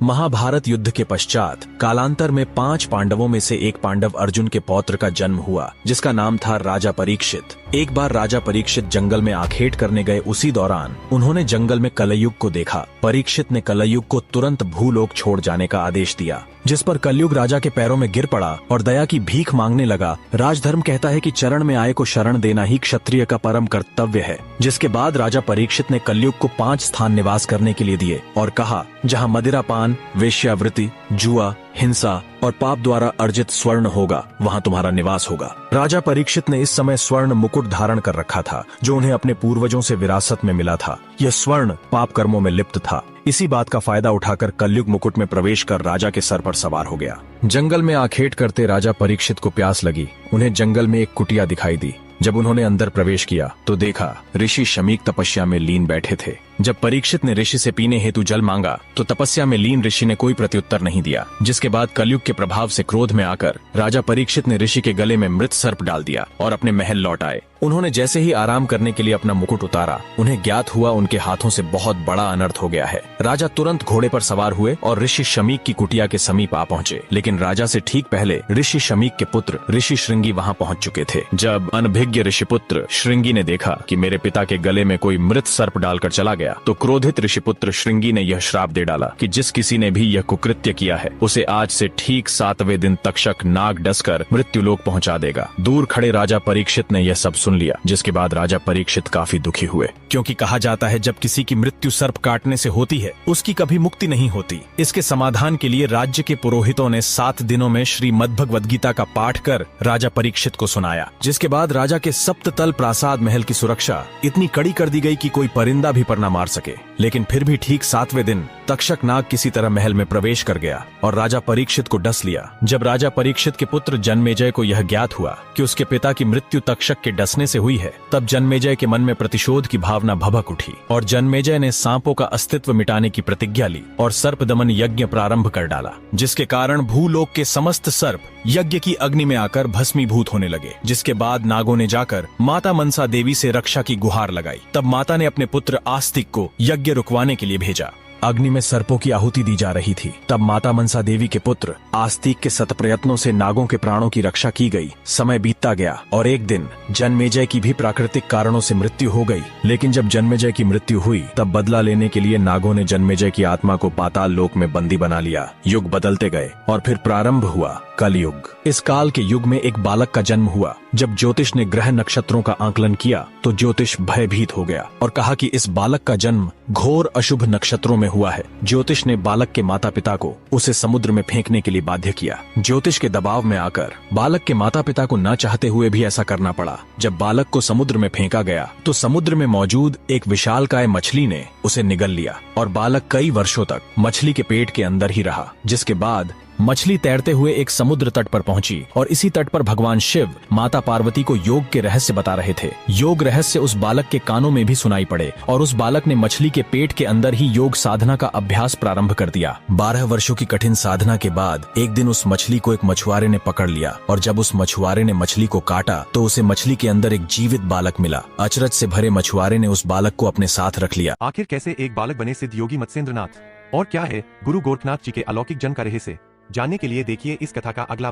महाभारत युद्ध के पश्चात कालांतर में 5 पांडवों में से एक पांडव अर्जुन के पौत्र का जन्म हुआ, जिसका नाम था राजा परीक्षित। एक बार राजा परीक्षित जंगल में आखेट करने गए, उसी दौरान उन्होंने जंगल में कलयुग को देखा। परीक्षित ने कलयुग को तुरंत भूलोक छोड़ जाने का आदेश दिया, जिस पर कलयुग राजा के पैरों में गिर पड़ा और दया की भीख मांगने लगा। राजधर्म कहता है कि चरण में आए को शरण देना ही क्षत्रिय का परम कर्तव्य है। जिसके बाद राजा परीक्षित ने कलयुग को 5 स्थान निवास करने के लिए दिए और कहा, जहाँ मदिरापान, वेश्यावृत्ति, जुआ, हिंसा और पाप द्वारा अर्जित स्वर्ण होगा, वहाँ तुम्हारा निवास होगा। राजा परीक्षित ने इस समय स्वर्ण मुकुट धारण कर रखा था, जो उन्हें अपने पूर्वजों से विरासत में मिला था। यह स्वर्ण पाप कर्मों में लिप्त था। इसी बात का फायदा उठाकर कलयुग मुकुट में प्रवेश कर राजा के सर पर सवार हो गया। जंगल में आखेट करते राजा परीक्षित को प्यास लगी। उन्हें जंगल में एक कुटिया दिखाई दी। जब उन्होंने अंदर प्रवेश किया तो देखा ऋषि शमीक तपस्या में लीन बैठे थे। जब परीक्षित ने ऋषि से पीने हेतु जल मांगा तो तपस्या में लीन ऋषि ने कोई प्रत्युत्तर नहीं दिया। जिसके बाद कलयुग के प्रभाव से क्रोध में आकर राजा परीक्षित ने ऋषि के गले में मृत सर्प डाल दिया और अपने महल लौट आए। उन्होंने जैसे ही आराम करने के लिए अपना मुकुट उतारा, उन्हें ज्ञात हुआ उनके हाथों से बहुत बड़ा अनर्थ हो गया है। राजा तुरंत घोड़े पर सवार हुए और ऋषि शमीक की कुटिया के समीप आ पहुंचे। लेकिन राजा से ठीक पहले ऋषि शमीक के पुत्र ऋषि श्रृंगी वहां पहुंच चुके थे। जब अनभिज्ञ ऋषिपुत्र श्रृंगी ने देखा कि मेरे पिता के गले में कोई मृत सर्प डालकर चला गया, तो क्रोधित ऋषिपुत्र श्रृंगी ने यह श्राप दे डाला कि जिस किसी ने भी यह कुकृत्य किया है, उसे आज से ठीक 7वें दिन तक्षक नाग डसकर मृत्युलोक पहुंचा देगा। दूर खड़े राजा परीक्षित ने यह सब सुन लिया, जिसके बाद राजा परीक्षित काफी दुखी हुए, क्योंकि कहा जाता है जब किसी की मृत्यु सर्प काटने से होती है, उसकी कभी मुक्ति नहीं होती। इसके समाधान के लिए राज्य के पुरोहितों ने 7 दिनों में श्रीमद् भगवद गीता का पाठ कर राजा परीक्षित को सुनाया। जिसके बाद राजा के सप्ततल प्रासाद महल की सुरक्षा इतनी कड़ी कर दी गई कि कोई परिंदा भी पर न मार सके। लेकिन फिर भी ठीक 7वें दिन तक्षक नाग किसी तरह महल में प्रवेश कर गया और राजा परीक्षित को डस लिया। जब राजा परीक्षित के पुत्र जन्मेजय को यह ज्ञात हुआ कि उसके पिता की मृत्यु तक्षक के डसने से हुई है, तब जन्मेजय के मन में प्रतिशोध की भावना भभक उठी और जन्मेजय ने सांपों का अस्तित्व मिटाने की प्रतिज्ञा ली और सर्प दमन यज्ञ प्रारंभ कर डाला। जिसके कारण भूलोक के समस्त सर्प यज्ञ की अग्नि में आकर भस्मीभूत होने लगे। जिसके बाद नागों ने जाकर माता मनसा देवी से रक्षा की गुहार लगाई। तब माता ने अपने पुत्र आस्तिक को यज्ञ रुकवाने के लिए भेजा। अग्नि में सर्पों की आहुति दी जा रही थी। तब माता मनसा देवी के पुत्र आस्तिक के सत प्रयत्नों से नागों के प्राणों की रक्षा की गई। समय बीतता गया और एक दिन जन्मेजय की भी प्राकृतिक कारणों से मृत्यु हो गई। लेकिन जब जन्मेजय की मृत्यु हुई, तब बदला लेने के लिए नागों ने जन्मेजय की आत्मा को पाताल लोक में बंदी बना लिया। युग बदलते गए और फिर प्रारंभ हुआ कलयुग। इस काल के युग में एक बालक का जन्म हुआ। जब ज्योतिष ने ग्रह नक्षत्रों का आकलन किया तो ज्योतिष भयभीत हो गया और कहा कि इस बालक का जन्म घोर अशुभ नक्षत्रों में हुआ है। ज्योतिष ने बालक के माता पिता को उसे समुद्र में फेंकने के लिए बाध्य किया। ज्योतिष के दबाव में आकर बालक के माता पिता को न चाहते हुए भी ऐसा करना पड़ा। जब बालक को समुद्र में फेंका गया तो समुद्र में मौजूद एक विशालकाय मछली ने उसे निगल लिया और बालक कई वर्षों तक मछली के पेट के अंदर ही रहा। जिसके बाद मछली तैरते हुए एक समुद्र तट पर पहुंची और इसी तट पर भगवान शिव माता पार्वती को योग के रहस्य बता रहे थे। योग रहस्य उस बालक के कानों में भी सुनाई पड़े और उस बालक ने मछली के पेट के अंदर ही योग साधना का अभ्यास प्रारंभ कर दिया। 12 वर्षों की कठिन साधना के बाद एक दिन उस मछली को एक मछुआरे ने पकड़ लिया और जब उस मछुआरे ने मछली को काटा तो उसे मछली के अंदर एक जीवित बालक मिला। अचरज से भरे मछुआरे ने उस बालक को अपने साथ रख लिया। आखिर कैसे एक बालक बने सिद्ध योगी मत्स्येंद्रनाथ, और क्या है गुरु गोरखनाथ जी के अलौकिक जन्म का रहस्य, जानने के लिए देखिए इस कथा का अगला